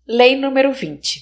Lei número 20.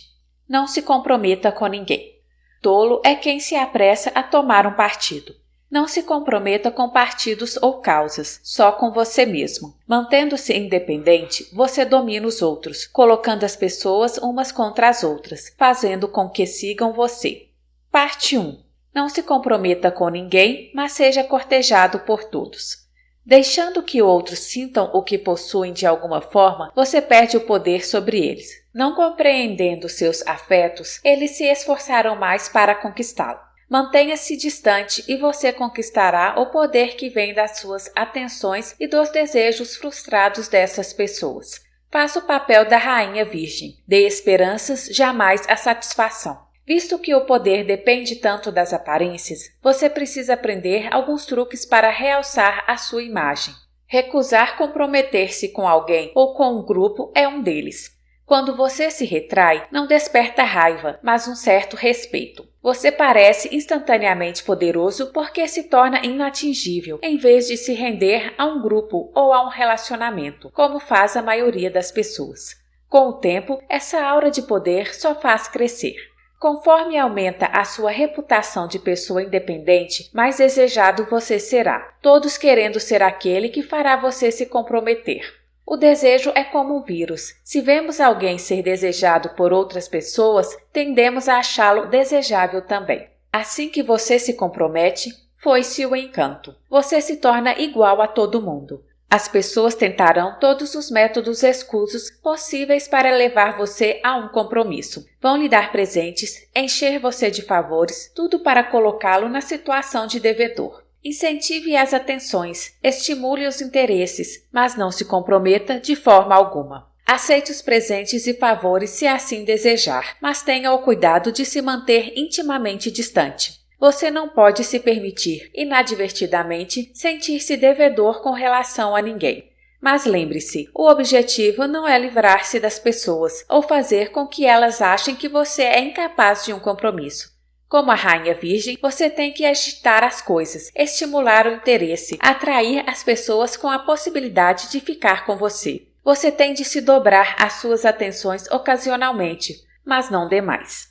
Não se comprometa com ninguém. Tolo é quem se apressa a tomar um partido. Não se comprometa com partidos ou causas, só com você mesmo. Mantendo-se independente, você domina os outros, colocando as pessoas umas contra as outras, fazendo com que sigam você. Parte 1. Não se comprometa com ninguém, mas seja cortejado por todos. Deixando que outros sintam o que possuem de alguma forma, você perde o poder sobre eles. Não compreendendo seus afetos, eles se esforçarão mais para conquistá-lo. Mantenha-se distante e você conquistará o poder que vem das suas atenções e dos desejos frustrados dessas pessoas. Faça o papel da rainha virgem. Dê esperanças, jamais a satisfação. Visto que o poder depende tanto das aparências, você precisa aprender alguns truques para realçar a sua imagem. Recusar comprometer-se com alguém ou com um grupo é um deles. Quando você se retrai, não desperta raiva, mas um certo respeito. Você parece instantaneamente poderoso porque se torna inatingível, em vez de se render a um grupo ou a um relacionamento, como faz a maioria das pessoas. Com o tempo, essa aura de poder só faz crescer. Conforme aumenta a sua reputação de pessoa independente, mais desejado você será, todos querendo ser aquele que fará você se comprometer. O desejo é como um vírus. Se vemos alguém ser desejado por outras pessoas, tendemos a achá-lo desejável também. Assim que você se compromete, foi-se o encanto. Você se torna igual a todo mundo. As pessoas tentarão todos os métodos escusos possíveis para levar você a um compromisso. Vão lhe dar presentes, encher você de favores, tudo para colocá-lo na situação de devedor. Incentive as atenções, estimule os interesses, mas não se comprometa de forma alguma. Aceite os presentes e favores se assim desejar, mas tenha o cuidado de se manter intimamente distante. Você não pode se permitir, inadvertidamente, sentir-se devedor com relação a ninguém. Mas lembre-se, o objetivo não é livrar-se das pessoas ou fazer com que elas achem que você é incapaz de um compromisso. Como a rainha virgem, você tem que agitar as coisas, estimular o interesse, atrair as pessoas com a possibilidade de ficar com você. Você tem de se dobrar às suas atenções ocasionalmente, mas não demais.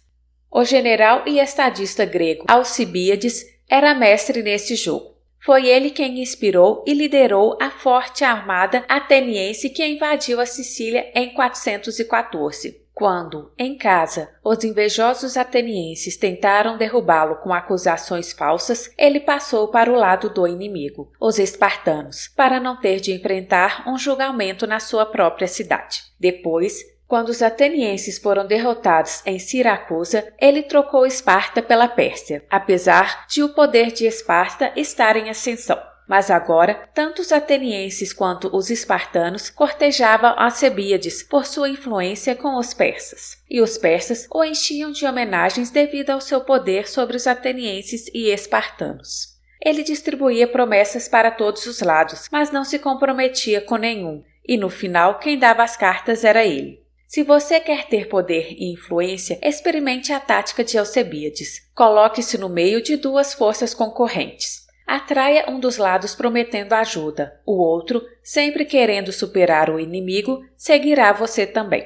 O general e estadista grego Alcibíades era mestre nesse jogo. Foi ele quem inspirou e liderou a forte armada ateniense que invadiu a Sicília em 414. Quando, em casa, os invejosos atenienses tentaram derrubá-lo com acusações falsas, ele passou para o lado do inimigo, os espartanos, para não ter de enfrentar um julgamento na sua própria cidade. Depois, quando os atenienses foram derrotados em Siracusa, ele trocou Esparta pela Pérsia, apesar de o poder de Esparta estar em ascensão. Mas agora, tanto os atenienses quanto os espartanos cortejavam Alcibíades por sua influência com os persas. E os persas o enchiam de homenagens devido ao seu poder sobre os atenienses e espartanos. Ele distribuía promessas para todos os lados, mas não se comprometia com nenhum, e no final quem dava as cartas era ele. Se você quer ter poder e influência, experimente a tática de Alcibíades. Coloque-se no meio de duas forças concorrentes. Atraia um dos lados prometendo ajuda. O outro, sempre querendo superar o inimigo, seguirá você também.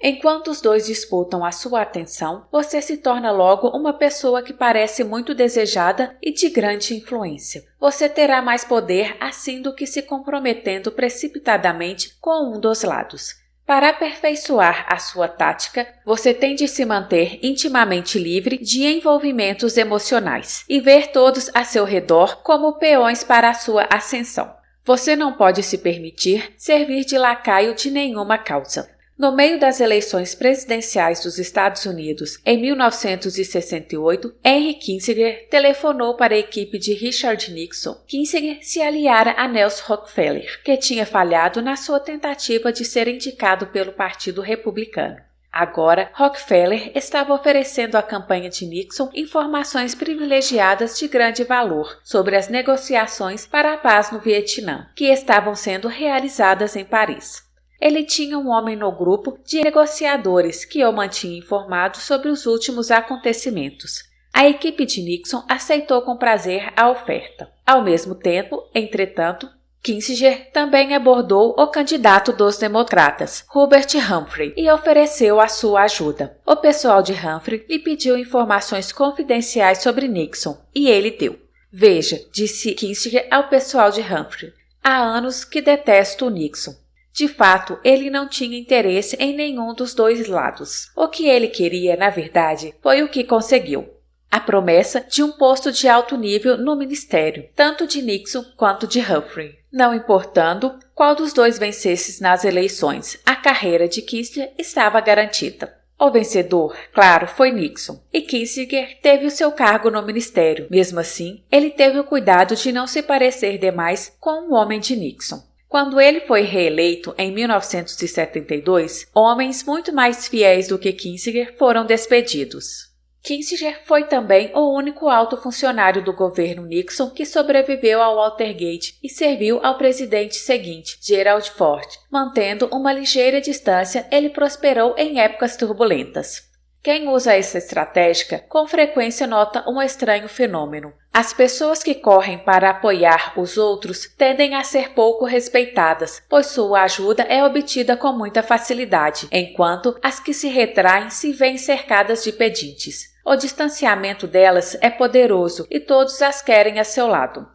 Enquanto os dois disputam a sua atenção, você se torna logo uma pessoa que parece muito desejada e de grande influência. Você terá mais poder assim do que se comprometendo precipitadamente com um dos lados. Para aperfeiçoar a sua tática, você tem de se manter intimamente livre de envolvimentos emocionais e ver todos a seu redor como peões para a sua ascensão. Você não pode se permitir servir de lacaio de nenhuma causa. No meio das eleições presidenciais dos Estados Unidos, em 1968, Henry Kissinger telefonou para a equipe de Richard Nixon. Kissinger se aliara a Nelson Rockefeller, que tinha falhado na sua tentativa de ser indicado pelo Partido Republicano. Agora, Rockefeller estava oferecendo à campanha de Nixon informações privilegiadas de grande valor sobre as negociações para a paz no Vietnã, que estavam sendo realizadas em Paris. Ele tinha um homem no grupo de negociadores que o mantinha informado sobre os últimos acontecimentos. A equipe de Nixon aceitou com prazer a oferta. Ao mesmo tempo, entretanto, Kissinger também abordou o candidato dos democratas, Hubert Humphrey, e ofereceu a sua ajuda. O pessoal de Humphrey lhe pediu informações confidenciais sobre Nixon, e ele deu. Veja, disse Kissinger ao pessoal de Humphrey, há anos que detesto o Nixon. De fato, ele não tinha interesse em nenhum dos dois lados. O que ele queria, na verdade, foi o que conseguiu. A promessa de um posto de alto nível no ministério, tanto de Nixon quanto de Humphrey. Não importando qual dos dois vencesse nas eleições, a carreira de Kissinger estava garantida. O vencedor, claro, foi Nixon, e Kissinger teve o seu cargo no ministério. Mesmo assim, ele teve o cuidado de não se parecer demais com o homem de Nixon. Quando ele foi reeleito em 1972, homens muito mais fiéis do que Kissinger foram despedidos. Kissinger foi também o único alto funcionário do governo Nixon que sobreviveu ao Watergate e serviu ao presidente seguinte, Gerald Ford. Mantendo uma ligeira distância, ele prosperou em épocas turbulentas. Quem usa essa estratégia com frequência nota um estranho fenômeno. As pessoas que correm para apoiar os outros tendem a ser pouco respeitadas, pois sua ajuda é obtida com muita facilidade, enquanto as que se retraem se veem cercadas de pedintes. O distanciamento delas é poderoso e todos as querem a seu lado.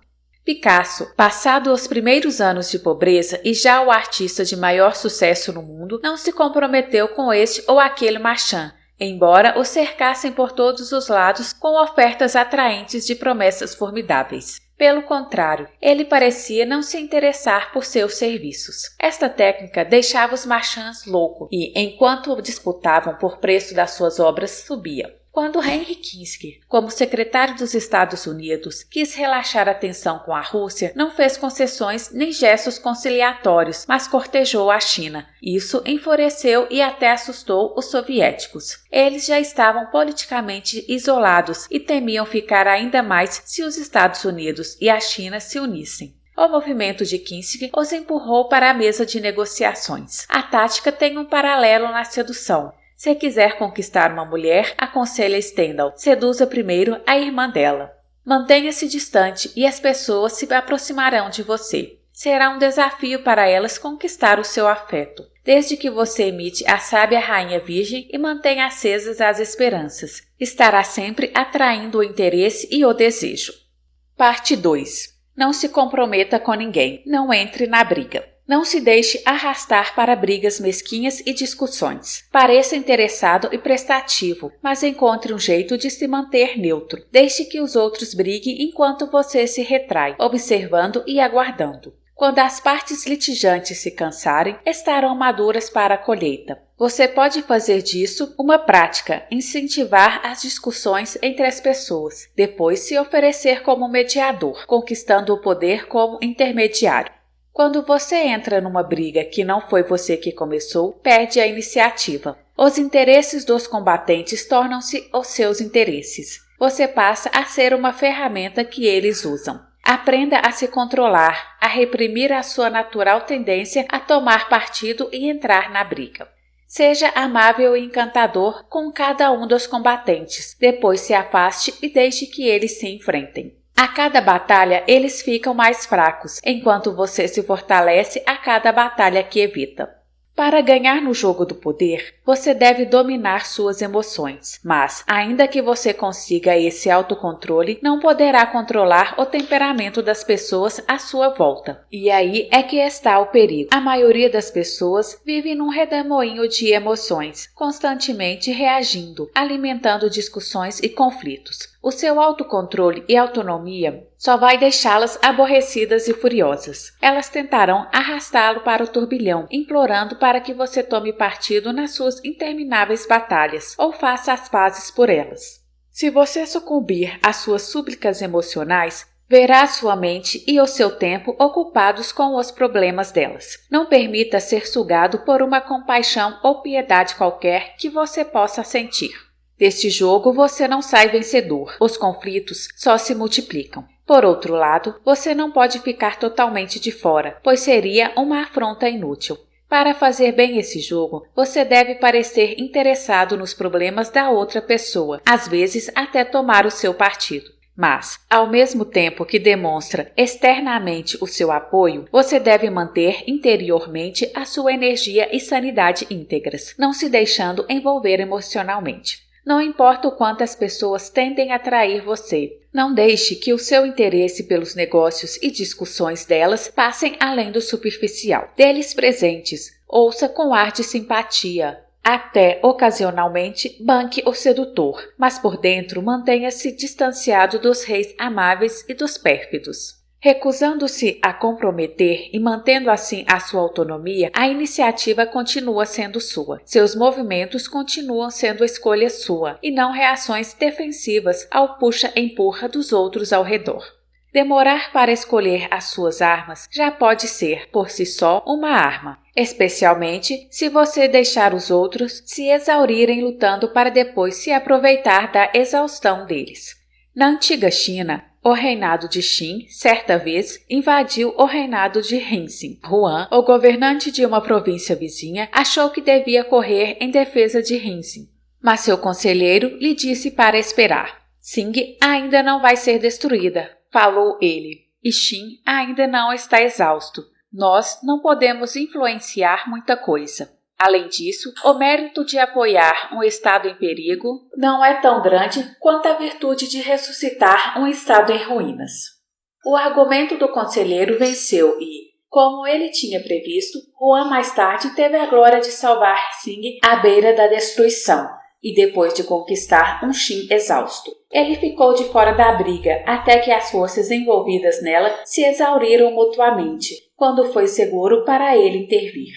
Picasso, passado os primeiros anos de pobreza e já o artista de maior sucesso no mundo, não se comprometeu com este ou aquele marchand, embora o cercassem por todos os lados com ofertas atraentes de promessas formidáveis. Pelo contrário, ele parecia não se interessar por seus serviços. Esta técnica deixava os marchands loucos e, enquanto disputavam por preço das suas obras, subia. Quando Henry Kissinger, como secretário dos Estados Unidos, quis relaxar a tensão com a Rússia, não fez concessões nem gestos conciliatórios, mas cortejou a China. Isso enfureceu e até assustou os soviéticos. Eles já estavam politicamente isolados e temiam ficar ainda mais se os Estados Unidos e a China se unissem. O movimento de Kissinger os empurrou para a mesa de negociações. A tática tem um paralelo na sedução. Se quiser conquistar uma mulher, aconselha Stendhal, seduza primeiro a irmã dela. Mantenha-se distante e as pessoas se aproximarão de você. Será um desafio para elas conquistar o seu afeto, desde que você imite a sábia rainha virgem e mantenha acesas as esperanças. Estará sempre atraindo o interesse e o desejo. Parte 2. Não se comprometa com ninguém. Não entre na briga. Não se deixe arrastar para brigas mesquinhas e discussões. Pareça interessado e prestativo, mas encontre um jeito de se manter neutro. Deixe que os outros briguem enquanto você se retrai, observando e aguardando. Quando as partes litigantes se cansarem, estarão maduras para a colheita. Você pode fazer disso uma prática, incentivar as discussões entre as pessoas, depois se oferecer como mediador, conquistando o poder como intermediário. Quando você entra numa briga que não foi você que começou, perde a iniciativa. Os interesses dos combatentes tornam-se os seus interesses. Você passa a ser uma ferramenta que eles usam. Aprenda a se controlar, a reprimir a sua natural tendência a tomar partido e entrar na briga. Seja amável e encantador com cada um dos combatentes, depois se afaste e deixe que eles se enfrentem. A cada batalha, eles ficam mais fracos, enquanto você se fortalece a cada batalha que evita. Para ganhar no jogo do poder, você deve dominar suas emoções, mas, ainda que você consiga esse autocontrole, não poderá controlar o temperamento das pessoas à sua volta. E aí é que está o perigo. A maioria das pessoas vive num redemoinho de emoções, constantemente reagindo, alimentando discussões e conflitos. O seu autocontrole e autonomia só vai deixá-las aborrecidas e furiosas. Elas tentarão arrastá-lo para o turbilhão, implorando para que você tome partido nas suas intermináveis batalhas ou faça as pazes por elas. Se você sucumbir às suas súplicas emocionais, verá sua mente e o seu tempo ocupados com os problemas delas. Não permita ser sugado por uma compaixão ou piedade qualquer que você possa sentir. Deste jogo você não sai vencedor, os conflitos só se multiplicam. Por outro lado, você não pode ficar totalmente de fora, pois seria uma afronta inútil. Para fazer bem esse jogo, você deve parecer interessado nos problemas da outra pessoa, às vezes até tomar o seu partido. Mas, ao mesmo tempo que demonstra externamente o seu apoio, você deve manter interiormente a sua energia e sanidade íntegras, não se deixando envolver emocionalmente. Não importa o quanto as pessoas tendem a atrair você, não deixe que o seu interesse pelos negócios e discussões delas passem além do superficial. Dê-lhes presentes, ouça com ar de simpatia. Até, ocasionalmente, banque o sedutor, mas por dentro mantenha-se distanciado dos reis amáveis e dos pérfidos. Recusando-se a comprometer e mantendo assim a sua autonomia, a iniciativa continua sendo sua. Seus movimentos continuam sendo escolha sua, e não reações defensivas ao puxa-empurra dos outros ao redor. Demorar para escolher as suas armas já pode ser, por si só, uma arma, especialmente se você deixar os outros se exaurirem lutando para depois se aproveitar da exaustão deles. Na antiga China, o reinado de Qin, certa vez, invadiu o reinado de Hengxin. Huan, o governante de uma província vizinha, achou que devia correr em defesa de Hengxin, mas seu conselheiro lhe disse para esperar. Xing ainda não vai ser destruída, falou ele, e Qin ainda não está exausto. Nós não podemos influenciar muita coisa. Além disso, o mérito de apoiar um estado em perigo não é tão grande quanto a virtude de ressuscitar um estado em ruínas. O argumento do conselheiro venceu e, como ele tinha previsto, Huan mais tarde teve a glória de salvar Xing à beira da destruição, e depois de conquistar um Qin exausto. Ele ficou de fora da briga até que as forças envolvidas nela se exauriram mutuamente, quando foi seguro para ele intervir.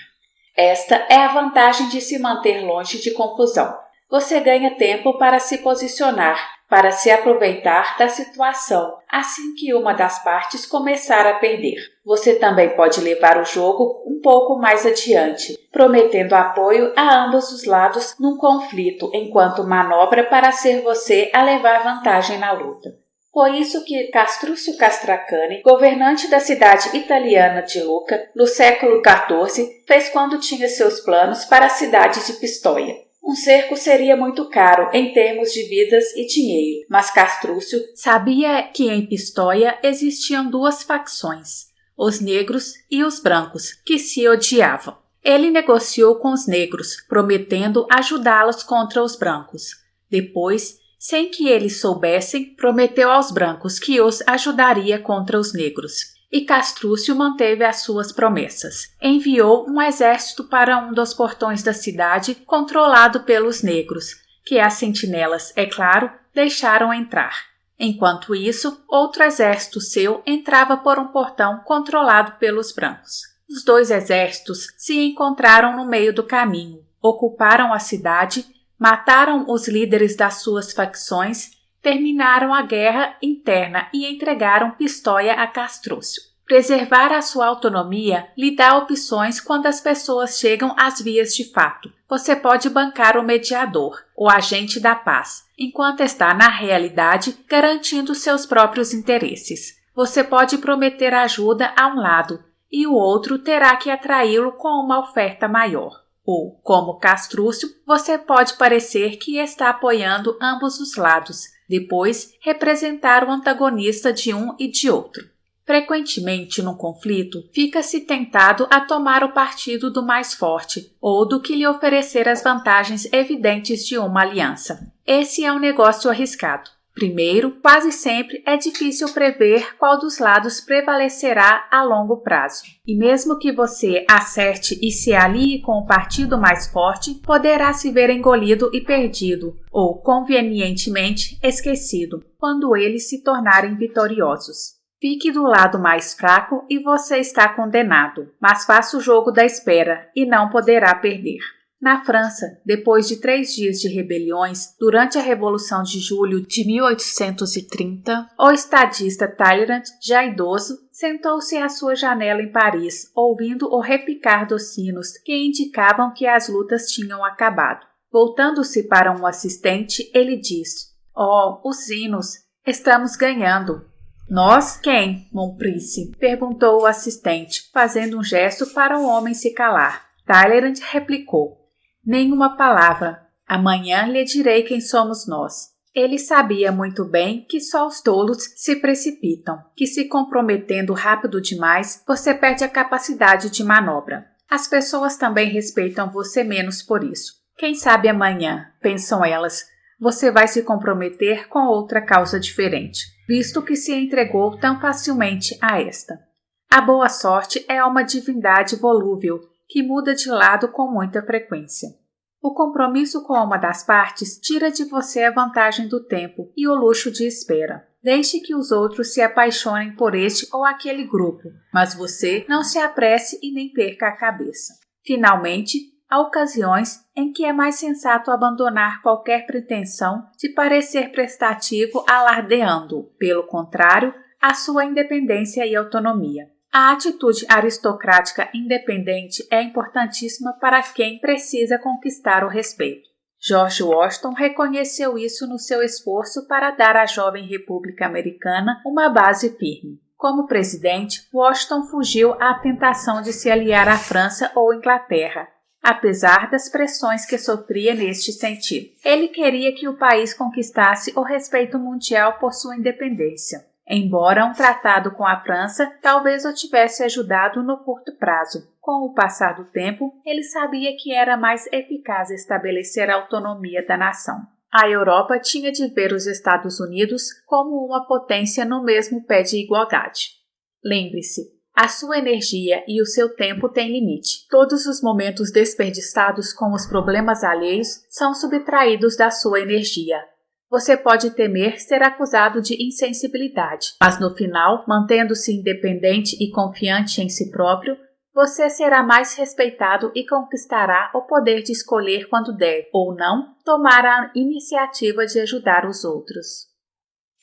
Esta é a vantagem de se manter longe de confusão. Você ganha tempo para se posicionar, para se aproveitar da situação assim que uma das partes começar a perder. Você também pode levar o jogo um pouco mais adiante, prometendo apoio a ambos os lados num conflito enquanto manobra para ser você a levar vantagem na luta. Foi isso que Castruccio Castracani, governante da cidade italiana de Lucca, no século XIV, fez quando tinha seus planos para a cidade de Pistoia. Um cerco seria muito caro em termos de vidas e dinheiro, mas Castruccio sabia que em Pistoia existiam duas facções, os negros e os brancos, que se odiavam. Ele negociou com os negros, prometendo ajudá-los contra os brancos. Depois, sem que eles soubessem, prometeu aos brancos que os ajudaria contra os negros. E Castruccio manteve as suas promessas. Enviou um exército para um dos portões da cidade controlado pelos negros, que as sentinelas, é claro, deixaram entrar. Enquanto isso, outro exército seu entrava por um portão controlado pelos brancos. Os dois exércitos se encontraram no meio do caminho, ocuparam a cidade, mataram os líderes das suas facções, terminaram a guerra interna e entregaram Pistoia a Castruccio. Preservar a sua autonomia lhe dá opções quando as pessoas chegam às vias de fato. Você pode bancar o mediador, o agente da paz, enquanto está, na realidade, garantindo seus próprios interesses. Você pode prometer ajuda a um lado, e o outro terá que atraí-lo com uma oferta maior. Ou, como Castruccio, você pode parecer que está apoiando ambos os lados, depois representar o antagonista de um e de outro. Frequentemente, num conflito, fica-se tentado a tomar o partido do mais forte ou do que lhe oferecer as vantagens evidentes de uma aliança. Esse é um negócio arriscado. Primeiro, quase sempre é difícil prever qual dos lados prevalecerá a longo prazo. E mesmo que você acerte e se alie com o partido mais forte, poderá se ver engolido e perdido, ou convenientemente esquecido, quando eles se tornarem vitoriosos. Fique do lado mais fraco e você está condenado, mas faça o jogo da espera e não poderá perder. Na França, depois de 3 dias de rebeliões, durante a Revolução de Julho de 1830, o estadista Talleyrand, já idoso, sentou-se à sua janela em Paris, ouvindo o repicar dos sinos que indicavam que as lutas tinham acabado. Voltando-se para um assistente, ele disse: "Oh, os sinos, estamos ganhando." "Nós quem, mon príncipe?" perguntou o assistente, fazendo um gesto para o homem se calar. Talleyrand replicou: "Nenhuma palavra. Amanhã lhe direi quem somos nós." Ele sabia muito bem que só os tolos se precipitam, que se comprometendo rápido demais, você perde a capacidade de manobra. As pessoas também respeitam você menos por isso. Quem sabe amanhã, pensam elas, você vai se comprometer com outra causa diferente, visto que se entregou tão facilmente a esta. A boa sorte é uma divindade volúvel, que muda de lado com muita frequência. O compromisso com uma das partes tira de você a vantagem do tempo e o luxo de espera. Deixe que os outros se apaixonem por este ou aquele grupo, mas você não se apresse e nem perca a cabeça. Finalmente, há ocasiões em que é mais sensato abandonar qualquer pretensão de parecer prestativo alardeando, pelo contrário, a sua independência e autonomia. A atitude aristocrática independente é importantíssima para quem precisa conquistar o respeito. George Washington reconheceu isso no seu esforço para dar à jovem República Americana uma base firme. Como presidente, Washington fugiu à tentação de se aliar à França ou Inglaterra, apesar das pressões que sofria neste sentido. Ele queria que o país conquistasse o respeito mundial por sua independência. Embora um tratado com a França talvez o tivesse ajudado no curto prazo, com o passar do tempo, ele sabia que era mais eficaz estabelecer a autonomia da nação. A Europa tinha de ver os Estados Unidos como uma potência no mesmo pé de igualdade. Lembre-se, a sua energia e o seu tempo têm limite. Todos os momentos desperdiçados com os problemas alheios são subtraídos da sua energia. Você pode temer ser acusado de insensibilidade, mas no final, mantendo-se independente e confiante em si próprio, você será mais respeitado e conquistará o poder de escolher quando deve, ou não, tomar a iniciativa de ajudar os outros.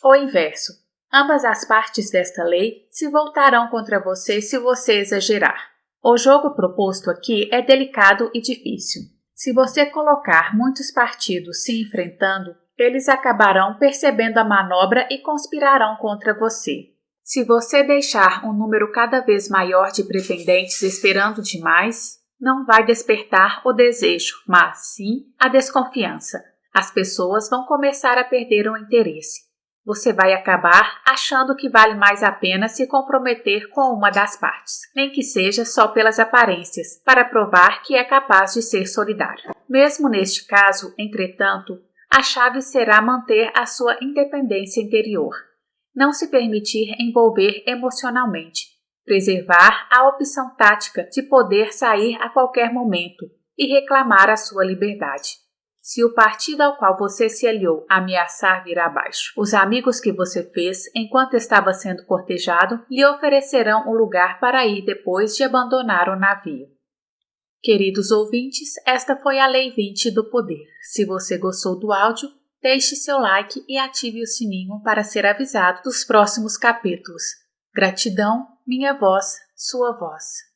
O inverso. Ambas as partes desta lei se voltarão contra você se você exagerar. O jogo proposto aqui é delicado e difícil. Se você colocar muitos partidos se enfrentando, eles acabarão percebendo a manobra e conspirarão contra você. Se você deixar um número cada vez maior de pretendentes esperando demais, não vai despertar o desejo, mas sim a desconfiança. As pessoas vão começar a perder o interesse. Você vai acabar achando que vale mais a pena se comprometer com uma das partes, nem que seja só pelas aparências, para provar que é capaz de ser solidário. Mesmo neste caso, entretanto, a chave será manter a sua independência interior. Não se permitir envolver emocionalmente. Preservar a opção tática de poder sair a qualquer momento e reclamar a sua liberdade. Se o partido ao qual você se aliou ameaçar vir abaixo, os amigos que você fez enquanto estava sendo cortejado lhe oferecerão um lugar para ir depois de abandonar o navio. Queridos ouvintes, esta foi a Lei 20 do Poder. Se você gostou do áudio, deixe seu like e ative o sininho para ser avisado dos próximos capítulos. Gratidão, minha voz, sua voz.